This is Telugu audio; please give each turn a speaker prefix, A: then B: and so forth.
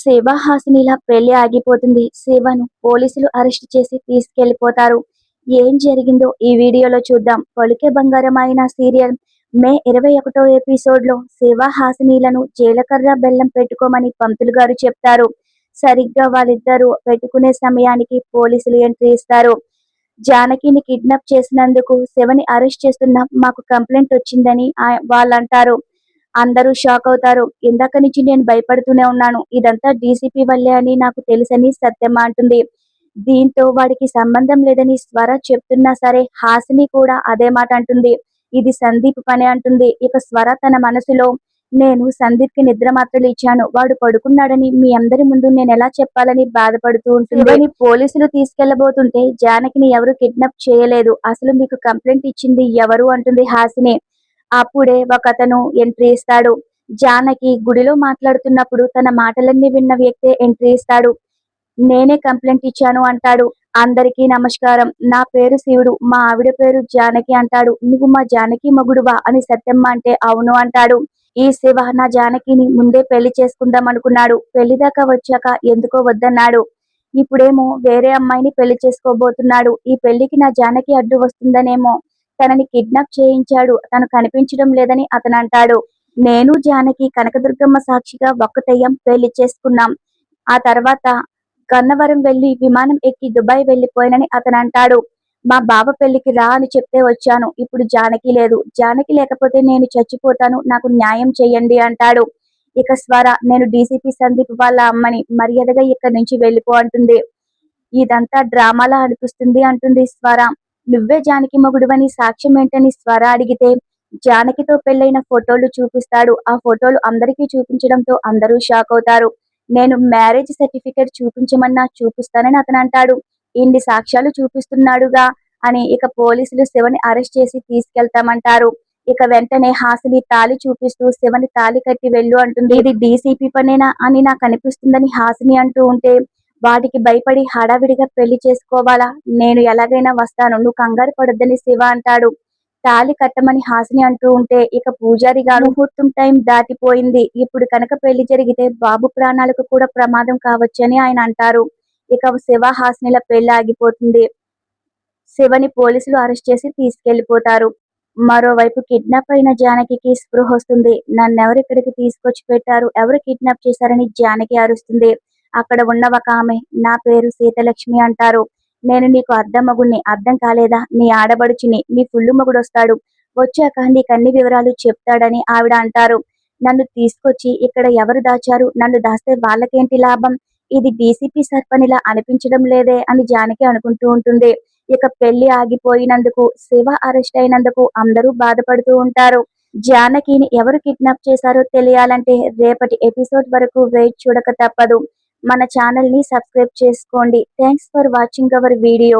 A: శివహాసినిల పెళ్లి ఆగిపోతుంది. శివను పోలీసులు అరెస్ట్ చేసి తీసుకెళ్లిపోతారు. ఏం జరిగిందో ఈ వీడియోలో చూద్దాం. పలుకే బంగారమైన సీరియల్ మే 21వ ఎపిసోడ్లో శివహాసినిలను జీలకర్ర బెల్లం పెట్టుకోమని పంతులు గారు చెప్తారు. సరిగ్గా వాళ్ళిద్దరూ పెట్టుకునే సమయానికి పోలీసులు ఎంట్రీ ఇస్తారు. జానకిని కిడ్నాప్ చేసినందుకు శివని అరెస్ట్ చేస్తున్నా మాకు కంప్లైంట్ వచ్చిందని వాళ్ళంటారు. అందరూ షాక్ అవుతారు. ఇందాక నుంచి నేను భయపడుతూనే ఉన్నాను. ఇదంతా డీసీపీ వల్లే అని నాకు తెలుసని సత్యమ్మ అంటుంది. దీంతో వాడికి సంబంధం లేదని స్వర చెప్తున్నా సరే హాసిని కూడా అదే మాట అంటుంది. ఇది సందీప్ పని అంటుంది. ఇక స్వర తన మనసులో నేను సందీప్ కి నిద్ర మాత్రలు ఇచ్చాను, వాడు పడుకున్నాడని మీ అందరి ముందు నేను ఎలా చెప్పాలని బాధపడుతూ ఉంటుంది. పోలీసులు తీసుకెళ్లబోతుంటే జానకిని ఎవరు కిడ్నాప్ చేయలేదు, అసలు మీకు కంప్లైంట్ ఇచ్చింది ఎవరు అంటుంది హాసిని. అప్పుడే ఒకతను ఎంట్రీ ఇస్తాడు. జానకి గుడిలో మాట్లాడుతున్నప్పుడు తన మాటలన్నీ విన్న వ్యక్తే ఎంట్రీ ఇస్తాడు. నేనే కంప్లైంట్ ఇచ్చాను అంటాడు. అందరికీ నమస్కారం, నా పేరు శివుడు, మా ఆవిడ పేరు జానకి అంటాడు. నువ్వు మా జానకి మగుడువా అని సత్యమ్మ అంటే అవును అంటాడు. ఈ శివ నా జానకిని ముందే పెళ్లి చేసుకుందాం అనుకున్నాడు, పెళ్లిదాకా వచ్చాక ఎందుకో వద్దన్నాడు. ఇప్పుడేమో వేరే అమ్మాయిని పెళ్లి చేసుకోబోతున్నాడు. ఈ పెళ్లికి నా జానకి అడ్డు వస్తుందనేమో తనని కిడ్నాప్ చేయించాడు, తను కనిపించడం లేదని అతను అంటాడు. నేను జానకి కనకదుర్గమ్మ సాక్షిగా ఒక్కటయ్యం, పెళ్లి చేసుకున్నాం. ఆ తర్వాత గన్నవరం వెళ్లి విమానం ఎక్కి దుబాయ్ వెళ్లిపోయానని అతను అంటాడు. మా బావ పెళ్లికి రా అని చెప్తే వచ్చాను. ఇప్పుడు జానకి లేదు, జానకి లేకపోతే నేను చచ్చిపోతాను, నాకు న్యాయం చెయ్యండి అంటాడు. ఇక స్వర నేను డీసీపీ సందీప్ వాళ్ళ అమ్మని, మర్యాదగా ఇక్కడి నుంచి వెళ్ళిపో అంటుంది. ఇదంతా డ్రామాలా అనిపిస్తుంది అంటుంది స్వర. నువ్వే జానకి మొగుడువని సాక్ష్యం ఏంటని స్వర అడిగితే జానకితో పెళ్లైన ఫోటోలు చూపిస్తాడు. ఆ ఫోటోలు అందరికీ చూపించడంతో అందరూ షాక్ అవుతారు. నేను మ్యారేజ్ సర్టిఫికేట్ చూపించమన్నా చూపిస్తానని అతను అంటాడు. ఇన్ని సాక్ష్యాలు చూపిస్తున్నాడుగా అని ఇక పోలీసులు శివని అరెస్ట్ చేసి తీసుకెళ్తామంటారు. ఇక వెంటనే హాసిని తాళి చూపిస్తూ శివని తాళి కట్టి వెళ్ళు అంటుంది. ఇది డీసీపీ పనేనా అని నాకు అనిపిస్తుందని హాసిని అంటూ ఉంటే వాటికి భయపడి హడావిడిగా పెళ్లి చేసుకోవాలా, నేను ఎలాగైనా వస్తాను, నువ్వు కంగారు పడొద్దని శివ అంటాడు. తాళి కట్టమని హాసిని అంటూ ఉంటే ఇక పూజారి గారు ముహూర్తం టైం దాటిపోయింది, ఇప్పుడు కనుక పెళ్లి జరిగితే బాబు ప్రాణాలకు కూడా ప్రమాదం కావచ్చని ఆయన అంటారు. ఇక శివ హాసినిల పెళ్లి ఆగిపోతుంది. శివని పోలీసులు అరెస్ట్ చేసి తీసుకెళ్లిపోతారు. మరోవైపు కిడ్నాప్ అయిన జానకి స్పృహ వస్తుంది. నన్నెవరు ఇక్కడికి తీసుకొచ్చి పెట్టారు, ఎవరు కిడ్నాప్ చేశారని జానకి అరుస్తుంది. అక్కడ ఉన్న ఒక ఆమె నా పేరు సీతలక్ష్మి అంటారు. నేను నీకు అద్దం మగుణ్ణి, అర్థం కాలేదా, నీ ఆడబడుచుని, నీ ఫుల్లు మగుడు వస్తాడు, వచ్చాక నీకు అన్ని వివరాలు చెప్తాడని ఆవిడ అంటారు. నన్ను తీసుకొచ్చి ఇక్కడ ఎవరు దాచారు, నన్ను దాస్తే వాళ్ళకేంటి లాభం, ఇది డీసీపీ సర్పనిలా అనిపించడం లేదే అని జానకి అనుకుంటూ ఉంటుంది. ఇక పెళ్లి ఆగిపోయినందుకు శివ అరెస్ట్ అయినందుకు అందరూ బాధపడుతూ ఉంటారు. జానకిని ఎవరు కిడ్నాప్ చేశారో తెలియాలంటే రేపటి ఎపిసోడ్ వరకు వెయిట్ చూడక తప్పదు. మన ఛానల్ ని సబ్స్క్రైబ్ చేసుకోండి. Thanks for watching our video.